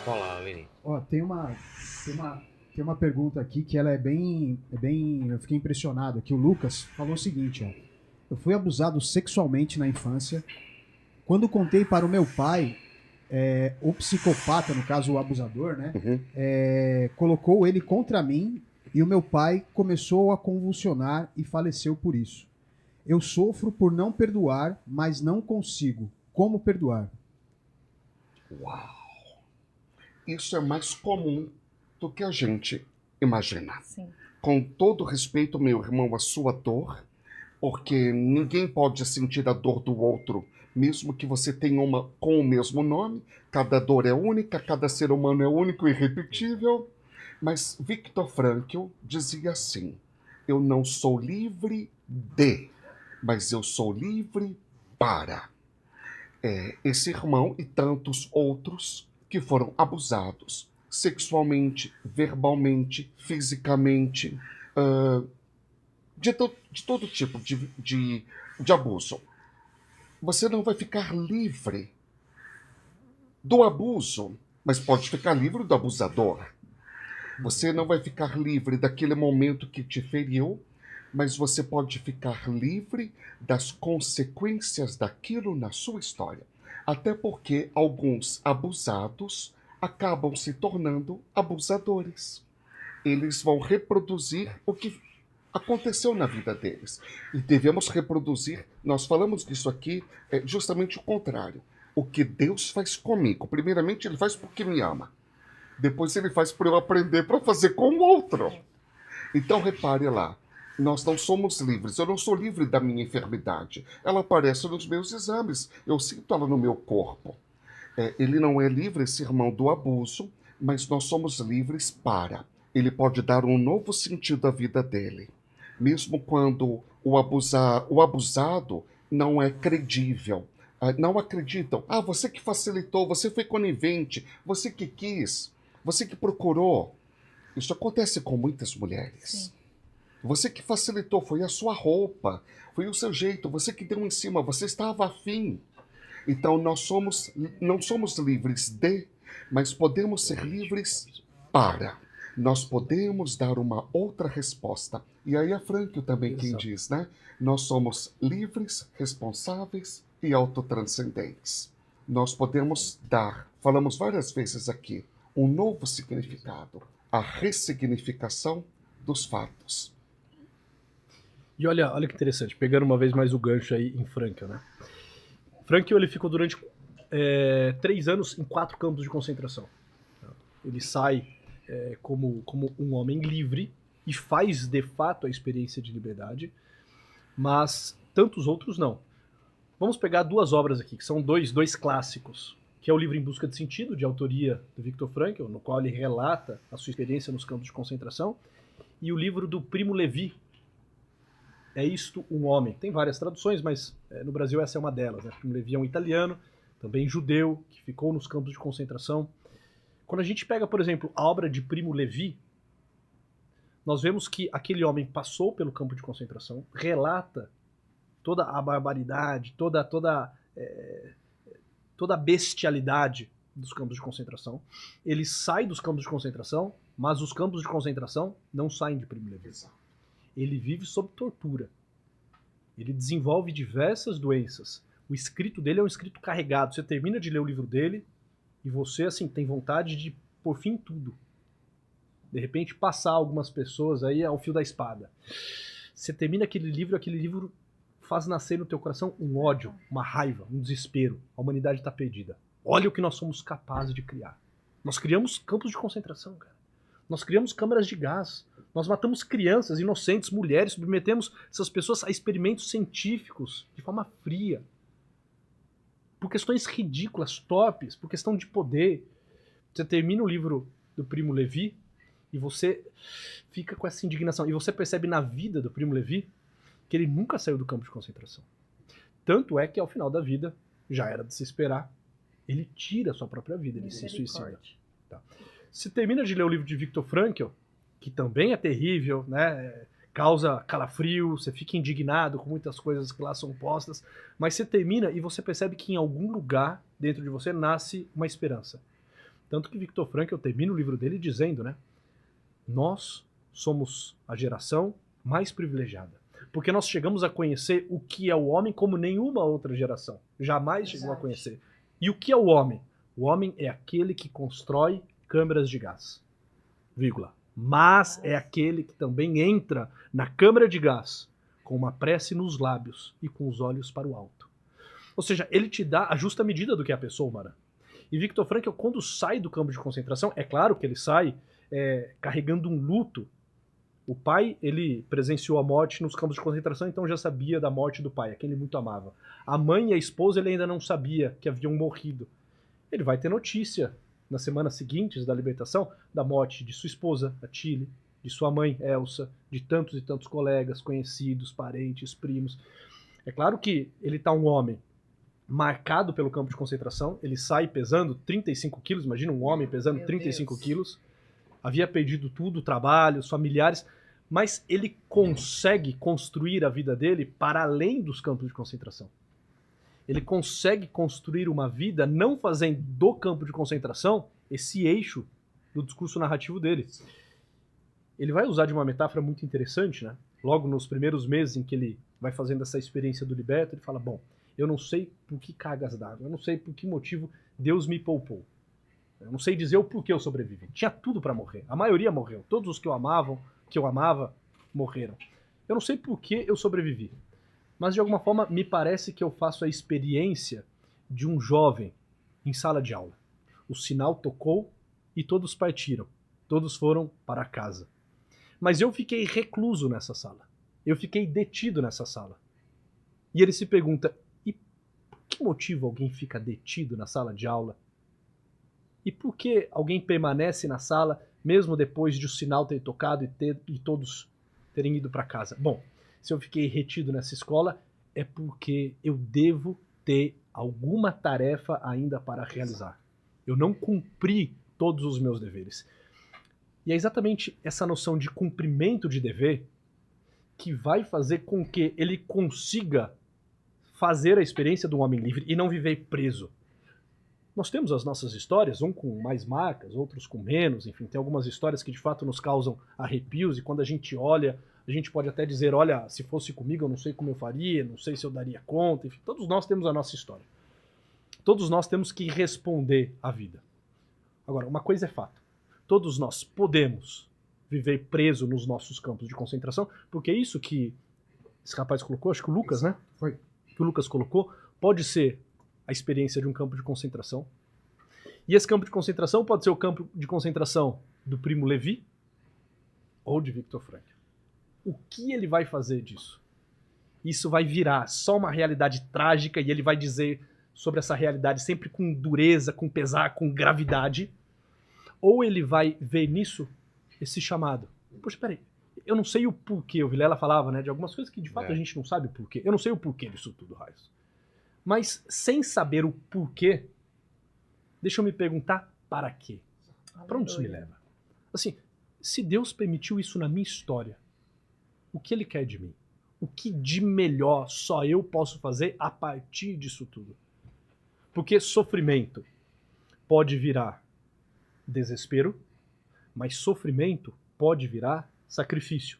Fala, Vini. Ó, tem uma pergunta aqui que ela eu fiquei impressionado, que o Lucas falou o seguinte, ó. Eu fui abusado sexualmente na infância. Quando contei para o meu pai, o psicopata, no caso o abusador, né, Uhum. colocou ele contra mim e o meu pai começou a convulsionar e faleceu por isso. Eu sofro por não perdoar, mas não consigo. Como perdoar? Uau! Isso é mais comum do que a gente imagina. Sim. Com todo respeito, meu irmão, a sua dor, porque ninguém pode sentir a dor do outro, mesmo que você tenha uma com o mesmo nome. Cada dor é única, cada ser humano é único e irrepetível. Mas Viktor Frankl dizia assim: eu não sou livre de, mas eu sou livre para. Esse irmão e tantos outros que foram abusados sexualmente, verbalmente, fisicamente, de todo tipo de abuso. Você não vai ficar livre do abuso, mas pode ficar livre do abusador. Você não vai ficar livre daquele momento que te feriu, mas você pode ficar livre das consequências daquilo na sua história. Até porque alguns abusados acabam se tornando abusadores. Eles vão reproduzir o que aconteceu na vida deles. E devemos reproduzir, nós falamos disso aqui, justamente o contrário. O que Deus faz comigo. Primeiramente, Ele faz porque me ama. Depois Ele faz para eu aprender para fazer com o outro. Então, repare lá. Nós não somos livres. Eu não sou livre da minha enfermidade. Ela aparece nos meus exames. Eu sinto ela no meu corpo. Ele não é livre, esse irmão, do abuso, mas nós somos livres para. Ele pode dar um novo sentido à vida dele. Mesmo quando o abusado não é credível. Não acreditam. Ah, você que facilitou, você foi conivente, você que quis, você que procurou. Isso acontece com muitas mulheres. Sim. Você que facilitou, foi a sua roupa, foi o seu jeito, você que deu em cima, você estava afim. Então não somos livres de, mas podemos ser livres para. Nós podemos dar uma outra resposta. E aí é Frankl também quem diz, né? Nós somos livres, responsáveis e autotranscendentes. Nós podemos dar, falamos várias vezes aqui, um novo significado, a ressignificação dos fatos. E olha que interessante, pegando uma vez mais o gancho aí em Frankl, né? Frankl, ele ficou durante 3 anos em 4 campos de concentração. Ele sai como um homem livre e faz de fato a experiência de liberdade, mas tantos outros não. Vamos pegar 2 obras aqui, que são dois clássicos, que é o livro Em Busca de Sentido, de autoria do Viktor Frankl, no qual ele relata a sua experiência nos campos de concentração, e o livro do Primo Levi, É Isto um Homem. Tem várias traduções, mas no Brasil essa é uma delas. Né? Primo Levi é um italiano, também judeu, que ficou nos campos de concentração. Quando a gente pega, por exemplo, a obra de Primo Levi, nós vemos que aquele homem passou pelo campo de concentração, relata toda a barbaridade, toda a bestialidade dos campos de concentração. Ele sai dos campos de concentração, mas os campos de concentração não saem de Primo Levi. Ele vive sob tortura. Ele desenvolve diversas doenças. O escrito dele é um escrito carregado. Você termina de ler o livro dele e você, assim, tem vontade de pôr fim em tudo. De repente, passar algumas pessoas aí ao fio da espada. Você termina aquele livro faz nascer no teu coração um ódio, uma raiva, um desespero. A humanidade está perdida. Olha o que nós somos capazes de criar. Nós criamos campos de concentração, cara. Nós criamos câmaras de gás. Nós matamos crianças, inocentes, mulheres, submetemos essas pessoas a experimentos científicos de forma fria. Por questões ridículas, torpes, por questão de poder. Você termina o livro do Primo Levi e você fica com essa indignação. E você percebe na vida do Primo Levi que ele nunca saiu do campo de concentração. Tanto é que ao final da vida, já era de se esperar, ele tira a sua própria vida, ele se suicida. Tá. Você termina de ler o livro de Viktor Frankl, que também é terrível, né? Causa calafrio, você fica indignado com muitas coisas que lá são postas, mas você termina e você percebe que em algum lugar dentro de você nasce uma esperança. Tanto que Viktor Frankl termina o livro dele dizendo, né? Nós somos a geração mais privilegiada. Porque nós chegamos a conhecer o que é o homem como nenhuma outra geração jamais chegou a conhecer. E o que é o homem? O homem é aquele que constrói câmeras de gás. Vírgula. Mas é aquele que também entra na câmara de gás com uma prece nos lábios e com os olhos para o alto. Ou seja, ele te dá a justa medida do que é a pessoa humana. E Viktor Frankl, quando sai do campo de concentração, é claro que ele sai carregando um luto. O pai, ele presenciou a morte nos campos de concentração, então já sabia da morte do pai, a quem ele muito amava. A mãe e a esposa, ele ainda não sabia que haviam morrido. Ele vai ter notícia, nas semanas seguintes da libertação, da morte de sua esposa, a Tilly, de sua mãe, Elsa, de tantos e tantos colegas, conhecidos, parentes, primos. É claro que ele está um homem marcado pelo campo de concentração, ele sai pesando 35 quilos, imagina um homem pesando 35 quilos, havia perdido tudo, trabalho, os familiares, mas ele consegue construir a vida dele para além dos campos de concentração. Ele consegue construir uma vida não fazendo do campo de concentração esse eixo do discurso narrativo dele. Ele vai usar de uma metáfora muito interessante, né? Logo nos primeiros meses em que ele vai fazendo essa experiência do liberto, ele fala, bom, eu não sei por que cargas d'água, eu não sei por que motivo Deus me poupou. Eu não sei dizer o porquê eu sobrevivi. Tinha tudo para morrer. A maioria morreu. Todos os que eu amava, morreram. Eu não sei por que eu sobrevivi. Mas de alguma forma me parece que eu faço a experiência de um jovem em sala de aula. O sinal tocou e todos partiram. Todos foram para casa. Mas eu fiquei recluso nessa sala. Eu fiquei detido nessa sala. E ele se pergunta, e por que motivo alguém fica detido na sala de aula? E por que alguém permanece na sala mesmo depois de o sinal ter tocado e todos terem ido para casa? Bom, se eu fiquei retido nessa escola é porque eu devo ter alguma tarefa ainda para realizar. Eu não cumpri todos os meus deveres. E é exatamente essa noção de cumprimento de dever que vai fazer com que ele consiga fazer a experiência de um homem livre e não viver preso. Nós temos as nossas histórias, um com mais marcas, outros com menos, enfim, tem algumas histórias que de fato nos causam arrepios e quando a gente olha, a gente pode até dizer, olha, se fosse comigo eu não sei como eu faria, não sei se eu daria conta, enfim, todos nós temos a nossa história. Todos nós temos que responder à vida. Agora, uma coisa é fato, todos nós podemos viver preso nos nossos campos de concentração, porque isso que esse rapaz colocou, acho que o Lucas, né? Foi. Que o Lucas colocou, pode ser a experiência de um campo de concentração. E esse campo de concentração pode ser o campo de concentração do Primo Levi ou de Viktor Frankl. O que ele vai fazer disso? Isso vai virar só uma realidade trágica e ele vai dizer sobre essa realidade sempre com dureza, com pesar, com gravidade. Ou ele vai ver nisso esse chamado. Poxa, peraí, eu não sei o porquê. O Vilela falava, né, de algumas coisas que de fato a gente não sabe o porquê. Eu não sei o porquê disso tudo, Raios. Mas sem saber o porquê, deixa eu me perguntar para quê? Para onde isso me leva? Assim, se Deus permitiu isso na minha história, o que Ele quer de mim? O que de melhor só eu posso fazer a partir disso tudo? Porque sofrimento pode virar desespero, mas sofrimento pode virar sacrifício.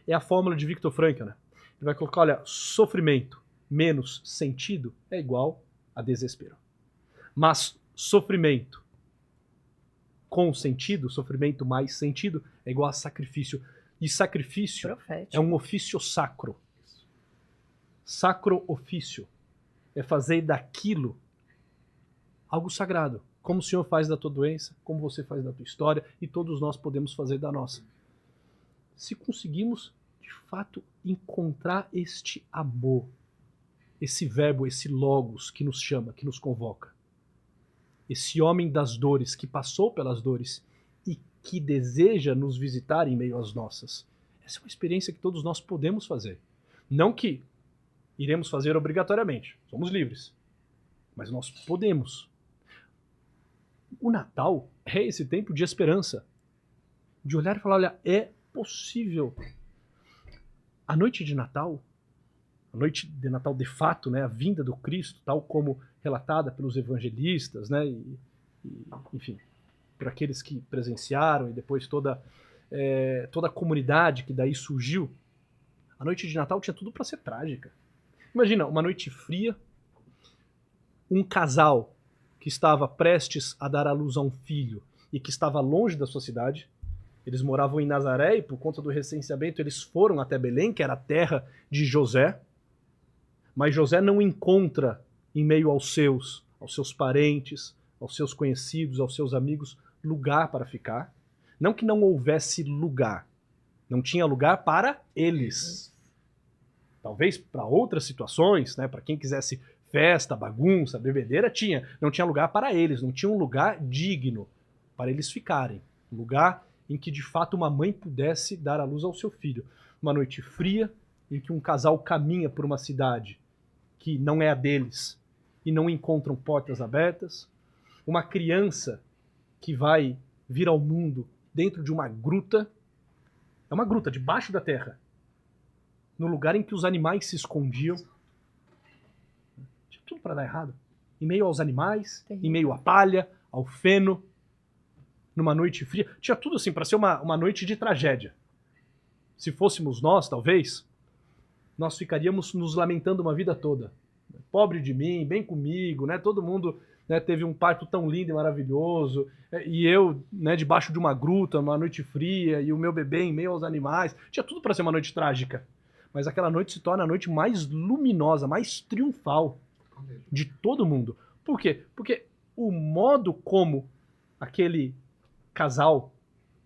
É a fórmula de Viktor Frankl, né? Ele vai colocar, olha, sofrimento menos sentido é igual a desespero. Mas sofrimento com sentido, sofrimento mais sentido, é igual a sacrifício. E sacrifício é um ofício sacro. Sacro ofício é fazer daquilo algo sagrado. Como o Senhor faz da tua doença, como você faz da tua história, e todos nós podemos fazer da nossa. Se conseguimos, de fato, encontrar este amor, esse verbo, esse logos que nos chama, que nos convoca. Esse homem das dores, que passou pelas dores e que deseja nos visitar em meio às nossas. Essa é uma experiência que todos nós podemos fazer. Não que iremos fazer obrigatoriamente, somos livres. Mas nós podemos. O Natal é esse tempo de esperança. De olhar e falar, olha, é possível. A noite de Natal, a noite de Natal de fato, né, a vinda do Cristo, tal como relatada pelos evangelistas, né, enfim, por aqueles que presenciaram e depois toda a comunidade que daí surgiu, a noite de Natal tinha tudo para ser trágica. Imagina, uma noite fria, um casal que estava prestes a dar à luz a um filho e que estava longe da sua cidade. Eles moravam em Nazaré e, por conta do recenseamento, eles foram até Belém, que era a terra de José. Mas José não encontra, em meio aos seus parentes, aos seus conhecidos, aos seus amigos, lugar para ficar. Não que não houvesse lugar. Não tinha lugar para eles. Talvez para outras situações, né, para quem quisesse festa, bagunça, bebedeira, tinha. Não tinha lugar para eles, não tinha um lugar digno para eles ficarem. Um lugar em que de fato uma mãe pudesse dar à luz ao seu filho. Uma noite fria, em que um casal caminha por uma cidade que não é a deles e não encontram portas abertas. Uma criança que vai vir ao mundo dentro de uma gruta. É uma gruta debaixo da terra, no lugar em que os animais se escondiam. Tinha tudo para dar errado. Em meio aos animais, em meio à palha, ao feno, numa noite fria. Tinha tudo assim para ser uma noite de tragédia. Se fôssemos nós, talvez, nós ficaríamos nos lamentando uma vida toda. Pobre de mim, bem comigo, né? Todo mundo, né, teve um parto tão lindo e maravilhoso, e eu, né, debaixo de uma gruta, uma noite fria, e o meu bebê em meio aos animais. Tinha tudo para ser uma noite trágica. Mas aquela noite se torna a noite mais luminosa, mais triunfal de todo mundo. Por quê? Porque o modo como aquele casal,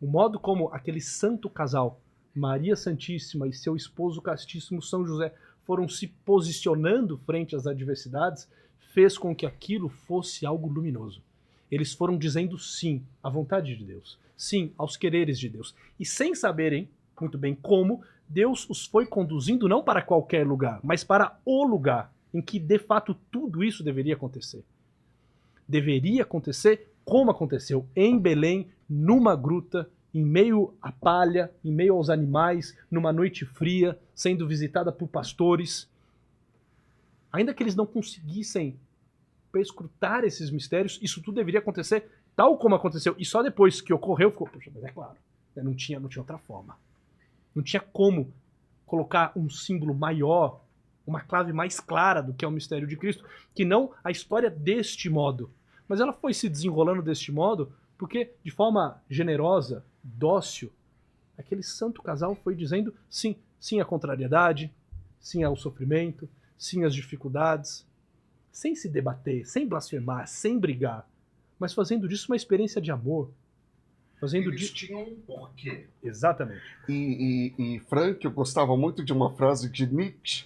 o modo como aquele santo casal, Maria Santíssima e seu esposo castíssimo São José, foram se posicionando frente às adversidades, fez com que aquilo fosse algo luminoso. Eles foram dizendo sim à vontade de Deus, sim aos quereres de Deus. E sem saberem muito bem como, Deus os foi conduzindo não para qualquer lugar, mas para o lugar em que de fato tudo isso deveria acontecer. Deveria acontecer como aconteceu, em Belém, numa gruta, em meio à palha, em meio aos animais, numa noite fria, sendo visitada por pastores. Ainda que eles não conseguissem perscrutar esses mistérios, isso tudo deveria acontecer tal como aconteceu. E só depois que ocorreu, ficou, poxa, mas é claro, não tinha outra forma. Não tinha como colocar um símbolo maior, uma clave mais clara do que é o mistério de Cristo, que não a história deste modo. Mas ela foi se desenrolando deste modo porque, de forma generosa, dócil, aquele santo casal foi dizendo sim, sim à contrariedade, sim ao sofrimento, sim às dificuldades, sem se debater, sem blasfemar, sem brigar, mas fazendo disso uma experiência de amor. Eles tinham um porquê. Exatamente. E Frank, eu gostava muito de uma frase de Nietzsche.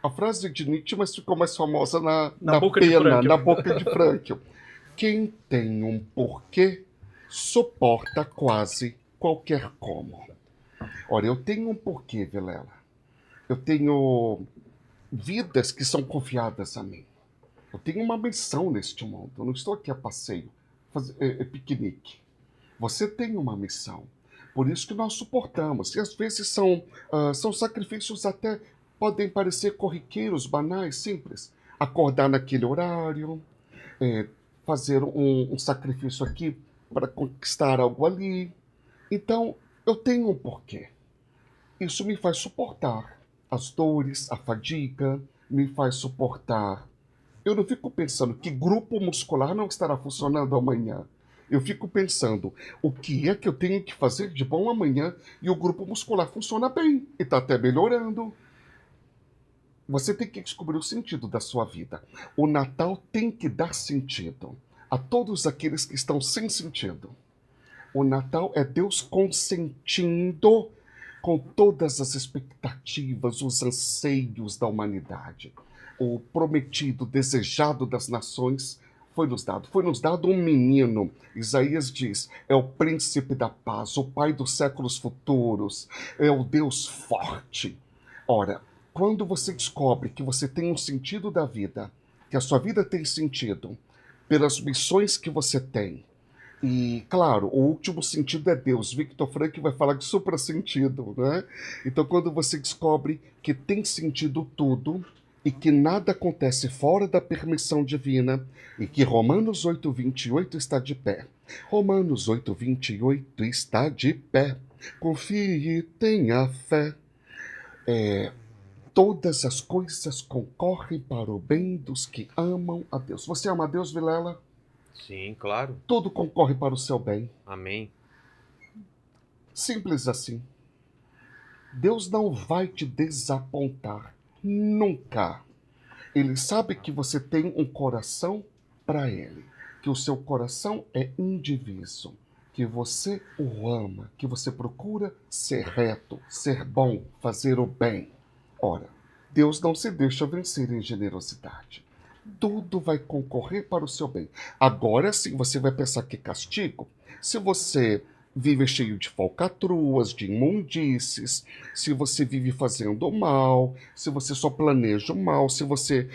A frase de Nietzsche, mas ficou mais famosa na boca pena, de na boca de Frank. Quem tem um porquê suporta quase qualquer como. Ora, eu tenho um porquê, Vilela. Eu tenho vidas que são confiadas a mim. Eu tenho uma missão neste mundo. Eu não estou aqui a passeio, fazer piquenique. Você tem uma missão. Por isso que nós suportamos. E às vezes são sacrifícios até podem parecer corriqueiros, banais, simples. Acordar naquele horário, fazer um sacrifício aqui para conquistar algo ali. Então, eu tenho um porquê. Isso me faz suportar as dores, a fadiga, me faz suportar. Eu não fico pensando que grupo muscular não estará funcionando amanhã. Eu fico pensando, o que é que eu tenho que fazer de bom amanhã e o grupo muscular funciona bem e está até melhorando. Você tem que descobrir o sentido da sua vida. O Natal tem que dar sentido a todos aqueles que estão sem sentido. O Natal é Deus consentindo com todas as expectativas, os anseios da humanidade. O prometido, desejado das nações foi nos dado. Foi nos dado um menino. Isaías diz, é o príncipe da paz, o pai dos séculos futuros, é o Deus forte. Ora, quando você descobre que você tem um sentido da vida, que a sua vida tem sentido, pelas missões que você tem, e, claro, o último sentido é Deus. Victor Frankl vai falar de suprassentido, né? Então, quando você descobre que tem sentido tudo e que nada acontece fora da permissão divina e que Romanos 8:28 está de pé, Romanos 8:28 está de pé. Confie e tenha fé. Todas as coisas concorrem para o bem dos que amam a Deus. Você ama a Deus, Vilela? Sim, claro. Tudo concorre para o seu bem. Amém. Simples assim. Deus não vai te desapontar. Nunca. Ele sabe que você tem um coração para Ele. Que o seu coração é indiviso. Que você o ama. Que você procura ser reto, ser bom, fazer o bem. Ora, Deus não se deixa vencer em generosidade. Tudo vai concorrer para o seu bem. Agora sim, você vai pensar que castigo? Se você vive cheio de falcatruas, de imundícies, se você vive fazendo mal, se você só planeja o mal, se você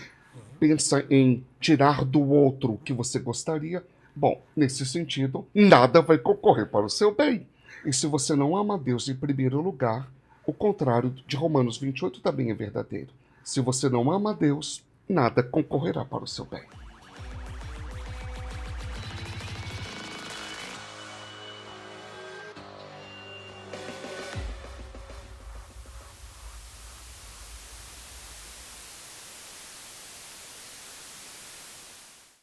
pensa em tirar do outro o que você gostaria, bom, nesse sentido, nada vai concorrer para o seu bem. E se você não ama a Deus em primeiro lugar, o contrário de Romanos 28 também é verdadeiro. Se você não ama a Deus, nada concorrerá para o seu bem.